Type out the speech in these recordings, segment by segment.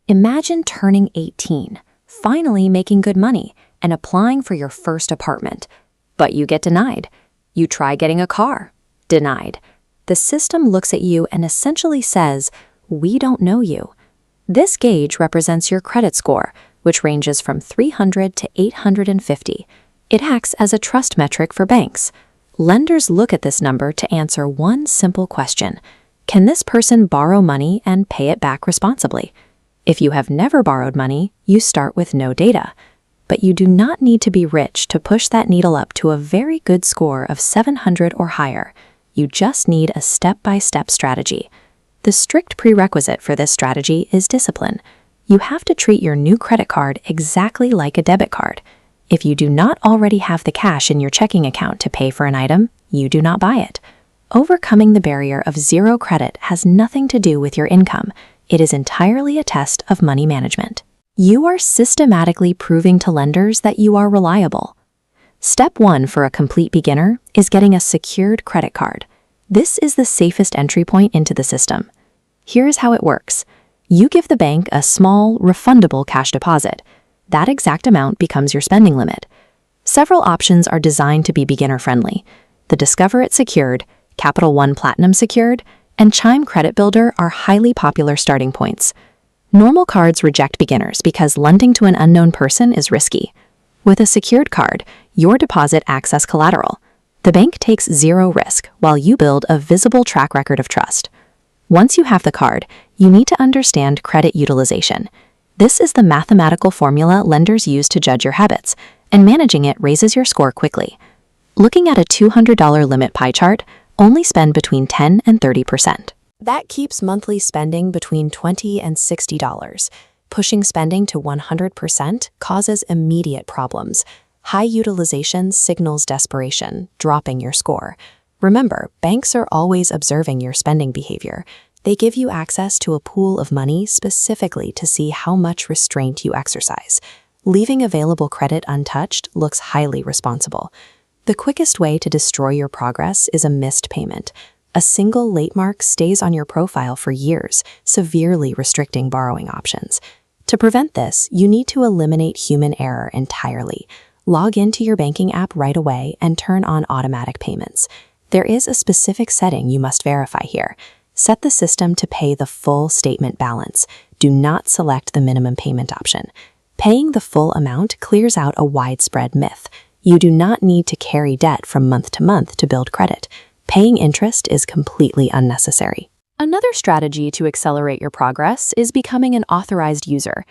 Imagine turning 18, finally making good money, and applying for your first apartment. But you get denied. You try getting a car. Denied. The system looks at you and essentially says, "We don't know you." This gauge represents your credit score, which ranges from 300 to 850. It acts as a trust metric for banks. Lenders look at this number to answer one simple question: can this person borrow money and pay it back responsibly? If you have never borrowed money, you start with no data. But you do not need to be rich to push that needle up to a very good score of 700 or higher. You just need a step-by-step strategy. The strict prerequisite for this strategy is discipline. You have to treat your new credit card exactly like a debit card. If you do not already have the cash in your checking account to pay for an item, you do not buy it. Overcoming the barrier of zero credit has nothing to do with your income. It is entirely a test of money management. You are systematically proving to lenders that you are reliable. Step 1 for a complete beginner is getting a secured credit card. This is the safest entry point into the system. Here's how it works. You give the bank a small, refundable cash deposit. That exact amount becomes your spending limit. Several options are designed to be beginner-friendly. The Discover It Secured, Capital One Platinum Secured, and Chime Credit Builder are highly popular starting points. Normal cards reject beginners because lending to an unknown person is risky. With a secured card, your deposit acts as collateral. The bank takes zero risk while you build a visible track record of trust. Once you have the card, you need to understand credit utilization. This is the mathematical formula lenders use to judge your habits, and managing it raises your score quickly. Looking at a $200 limit pie chart, only spend between 10 and 30%. That keeps monthly spending between $20 and $60. Pushing spending to 100% causes immediate problems. High utilization signals desperation, dropping your score. Remember, banks are always observing your spending behavior. They give you access to a pool of money specifically to see how much restraint you exercise. Leaving available credit untouched looks highly responsible. The quickest way to destroy your progress is a missed payment. A single late mark stays on your profile for years, severely restricting borrowing options. To prevent this, you need to eliminate human error entirely. Log into your banking app right away and turn on automatic payments. There is a specific setting you must verify here. Set the system to pay the full statement balance. Do not select the minimum payment option. Paying the full amount clears out a widespread myth. You do not need to carry debt from month to month to build credit. Paying interest is completely unnecessary. Another strategy to accelerate your progress is becoming an authorized user.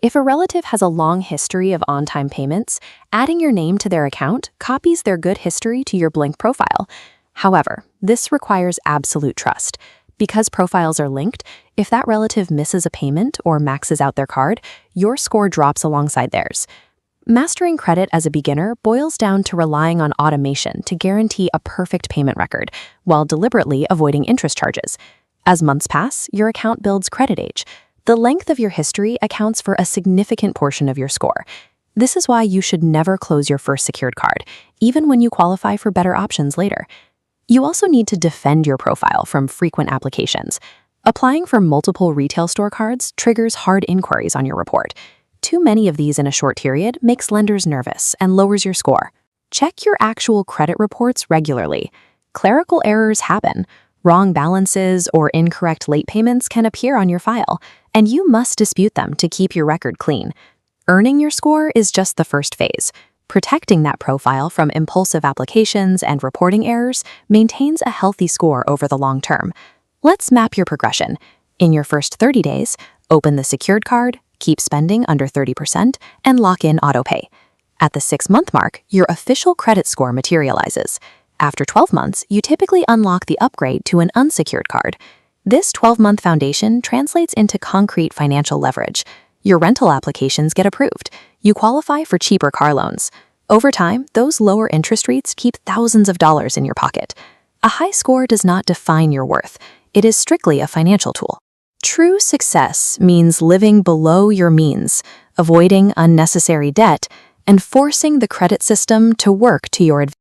If a relative has a long history of on-time payments, adding your name to their account copies their good history to your Blink profile. However, this requires absolute trust. Because profiles are linked, if that relative misses a payment or maxes out their card, your score drops alongside theirs. Mastering credit as a beginner boils down to relying on automation to guarantee a perfect payment record, while deliberately avoiding interest charges. As months pass, your account builds credit age. The length of your history accounts for a significant portion of your score. This is why you should never close your first secured card, even when you qualify for better options later. You also need to defend your profile from frequent applications. Applying for multiple retail store cards triggers hard inquiries on your report. Too many of these in a short period makes lenders nervous and lowers your score. Check your actual credit reports regularly. Clerical errors happen. Wrong balances or incorrect late payments can appear on your file, and you must dispute them to keep your record clean. Earning your score is just the first phase. Protecting that profile from impulsive applications and reporting errors maintains a healthy score over the long term. Let's map your progression. In your first 30 days, open the secured card, keep spending under 30%, and lock in autopay. At the 6-month mark, your official credit score materializes. After 12 months, you typically unlock the upgrade to an unsecured card. This 12-month foundation translates into concrete financial leverage. Your rental applications get approved. You qualify for cheaper car loans. Over time, those lower interest rates keep thousands of dollars in your pocket. A high score does not define your worth. It is strictly a financial tool. True success means living below your means, avoiding unnecessary debt, and forcing the credit system to work to your advantage.